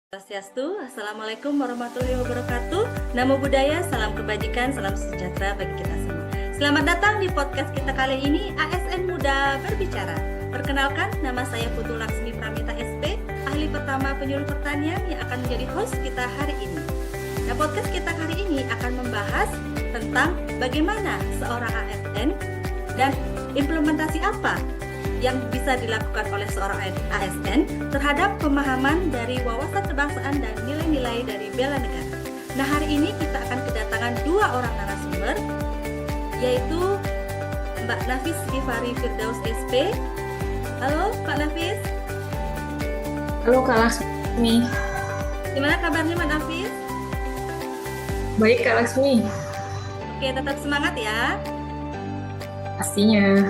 Swastiastu, Assalamualaikum warahmatullahi wabarakatuh. Namo Buddhaya, salam kebajikan, salam sejahtera bagi kita semua. Selamat datang di podcast kita kali ini, ASN Muda Berbicara. Perkenalkan, nama saya Putu Laksmi Pramita SP, ahli pertama penyuluh pertanian yang akan menjadi host kita hari ini. Nah, podcast kita hari ini akan membahas tentang bagaimana seorang ASN dan implementasi apa yang bisa dilakukan oleh seorang ASN terhadap pemahaman dari wawasan kebangsaan dan nilai-nilai dari bela negara. Nah, hari ini kita akan kedatangan dua orang narasumber, yaitu Mbak Nafis Givari Firdaus SP. Halo Mbak Nafis. Halo Kak Laksmi. Gimana kabarnya Mbak Nafis? Baik Kak Laksmi. Oke, tetap semangat ya. Pastinya.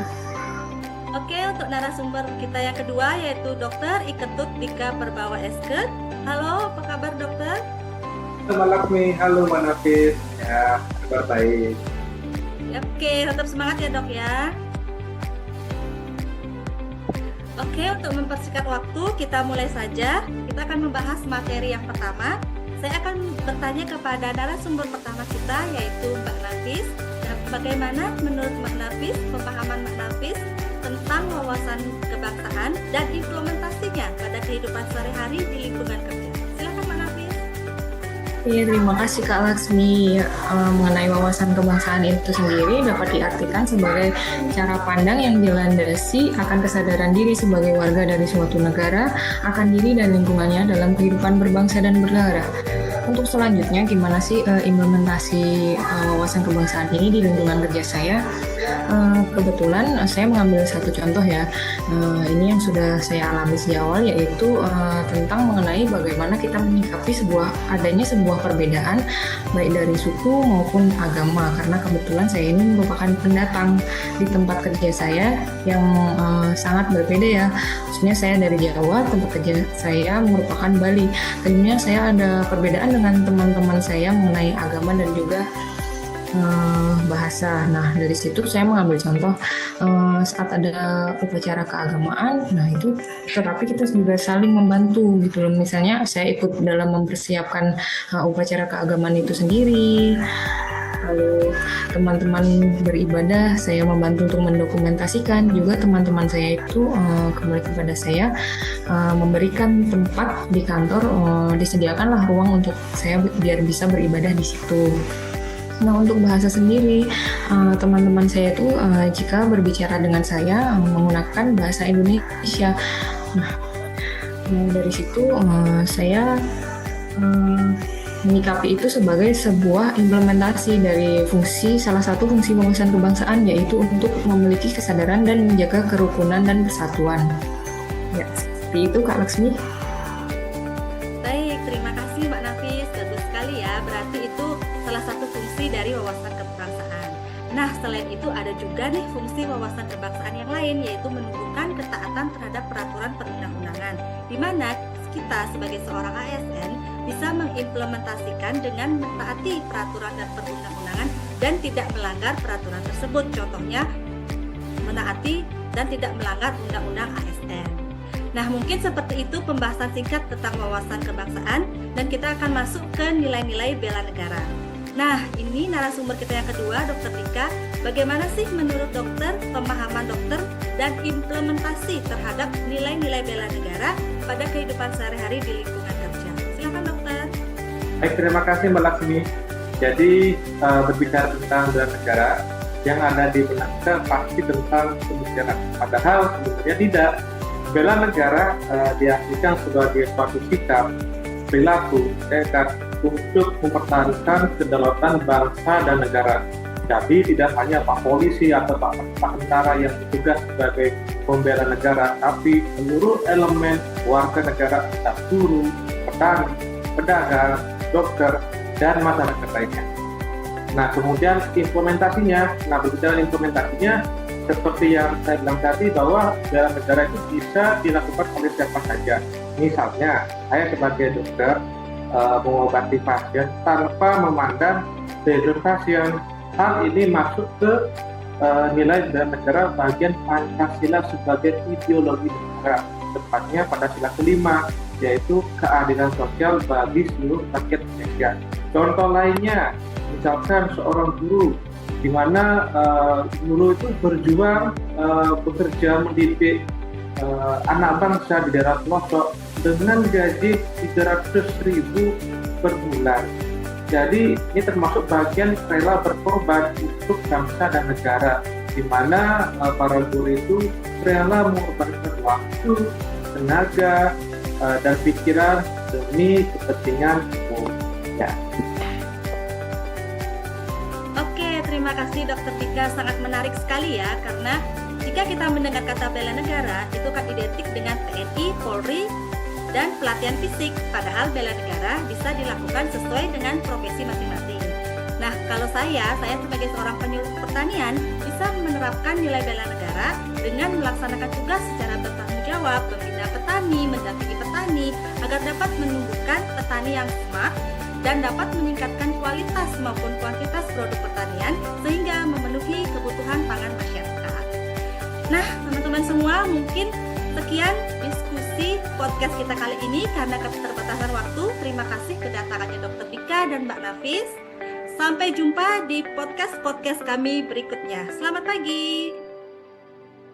Oke, untuk narasumber kita yang kedua yaitu Dr. Iketut Dika Perbawa Esket. Halo, apa kabar dokter? Halo Mbak Laksmi, halo Mbak Nafis. Ya, kabar baik. Oke, tetap semangat ya dok ya. Oke, untuk mempersingkat waktu, kita mulai saja. Kita akan membahas materi yang pertama. Saya akan bertanya kepada narasumber pertama kita, yaitu Mbak Nafis. Bagaimana menurut Mbak Nafis, pemahaman Mbak Nafis tentang wawasan kebangsaan dan implementasinya pada kehidupan sehari-hari di lingkungan kerja? Silakan Mbak Nafis. Iya, terima kasih Kak Laksmi. Mengenai wawasan kebangsaan itu sendiri dapat diartikan sebagai cara pandang yang dilandasi akan kesadaran diri sebagai warga dari suatu negara, akan diri dan lingkungannya dalam kehidupan berbangsa dan bernegara. Untuk selanjutnya, gimana sih implementasi wawasan kebangsaan ini di lingkungan kerja saya? Kebetulan saya mengambil satu contoh ya, ini yang sudah saya alami sejak awal, yaitu tentang mengenai bagaimana kita menyikapi adanya sebuah perbedaan baik dari suku maupun agama, karena kebetulan saya ini merupakan pendatang di tempat kerja saya yang sangat berbeda ya. Maksudnya saya dari Jawa, tempat kerja saya merupakan Bali. Tentunya saya ada perbedaan dengan teman-teman saya mengenai agama dan juga bahasa. Nah, dari situ saya mengambil contoh saat ada upacara keagamaan. Nah, itu tetapi kita juga saling membantu gitu loh. Misalnya saya ikut dalam mempersiapkan upacara keagamaan itu sendiri. Lalu teman-teman beribadah, saya membantu untuk mendokumentasikan. Juga teman-teman saya itu kembali kepada saya, memberikan tempat di kantor, disediakanlah ruang untuk saya biar bisa beribadah di situ. Nah, untuk bahasa sendiri, teman-teman saya itu jika berbicara dengan saya menggunakan bahasa Indonesia. Nah, dari situ saya menyikapi itu sebagai sebuah implementasi dari salah satu fungsi wawasan kebangsaan, yaitu untuk memiliki kesadaran dan menjaga kerukunan dan persatuan. Ya, seperti itu Kak Laksmi. Baik, terima kasih Mbak Nafis. Bagus sekali ya, berarti itu salah satu fungsi dari wawasan kebangsaan. Nah, selain itu ada juga nih fungsi wawasan kebangsaan yang lain, yaitu menumbuhkan ketaatan terhadap peraturan perundang-undangan, di mana kita sebagai seorang ASN bisa mengimplementasikan dengan mentaati peraturan dan perundang-undangan dan tidak melanggar peraturan tersebut. Contohnya, menaati dan tidak melanggar undang-undang ASN. Nah, mungkin seperti itu pembahasan singkat tentang wawasan kebangsaan, dan kita akan masuk ke nilai-nilai bela negara. Nah, ini narasumber kita yang kedua, Dr. Dika. Bagaimana sih menurut dokter, pemahaman dokter, dan implementasi terhadap nilai-nilai bela negara pada kehidupan sehari-hari di lingkungan kerja? Silakan dokter. Baik, terima kasih Mbak Laksmi. Jadi berbicara tentang bela negara, yang ada di benak kita pasti tentang pembicaraan. Padahal sebenarnya tidak. Bela negara diartikan sebagai suatu sikap, perilaku, tekad untuk mempertahankan kedaulatan bangsa dan negara. Jadi tidak hanya Pak Polisi atau Pak Tentara yang bertugas sebagai pembela negara, tapi seluruh elemen warga negara, entah guru, petani, pedagang, dokter, dan masyarakat lainnya. Nah, kemudian berbicara implementasinya, seperti yang saya bilang tadi, bahwa bela negara itu bisa dilakukan oleh siapa saja. Misalnya, saya sebagai dokter mengobati pasien tanpa memandang background pasien. Hal ini masuk ke nilai bela negara bagian Pancasila sebagai ideologi negara, tepatnya pada sila kelima. yaitu keadilan sosial bagi seluruh rakyat Indonesia. Contoh lainnya, misalkan seorang guru, di mana guru itu berjuang bekerja mendidik anak bangsa di daerah pelosok dengan gaji 300.000 per bulan. Jadi ini termasuk bagian rela berkorban untuk bangsa dan negara, di mana para guru itu rela mengorbankan waktu, tenaga, dan pikiran demi kepentingan umum. Ya. Oke, terima kasih Dokter Dika, sangat menarik sekali ya, karena jika kita mendengar kata bela negara itu kan identik dengan TNI, Polri, dan pelatihan fisik, padahal bela negara bisa dilakukan sesuai dengan profesi masing-masing. Nah, kalau saya sebagai seorang penyuluh pertanian bisa menerapkan nilai bela negara dengan melaksanakan tugas secara bertanggung jawab, membina petani, mendampingi petani agar dapat menumbuhkan petani yang smart dan dapat meningkatkan kualitas maupun kuantitas produk pertanian sehingga memenuhi kebutuhan pangan masyarakat. Nah, teman-teman semua, mungkin sekian diskusi podcast kita kali ini karena keterbatasan waktu. Terima kasih kedatangannya Dr. Dika dan Mbak Nafis. Sampai jumpa di podcast kami berikutnya. Selamat pagi.